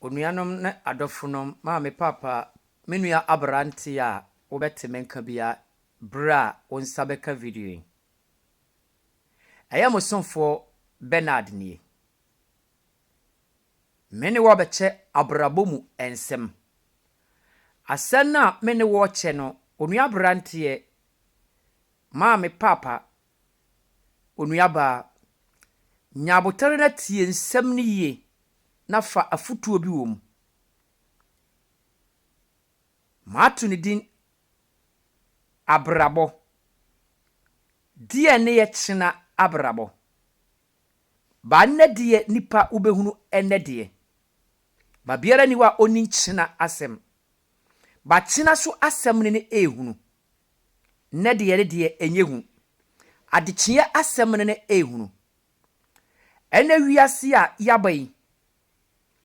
Onuanom ne adɔfonom maame papa menua abrante a wobɛteme nka bia bra wo nsa bɛka video yi. Ɛyɛ mo somfo Bernard nie. Mene wo bɛkyɛ abrabɔ mu ensem. Asɛm na mene wo kyɛ no onua abrante maame papa onua ba nyabotere na tie nsɛm ne yie na fa afutuo bi wɔ mu. Mato ne din abrabɔ. Die ne yɛ kyena abrabɔ. Ba nne die nipa ubehunu enne die. Ba biara ni wa oni nkyena asɛm. Ba kyena so asɛm ne ehunu. Nne die enye hu. Adekyeɛ asɛm ne ehunu. Ene wiase a yabai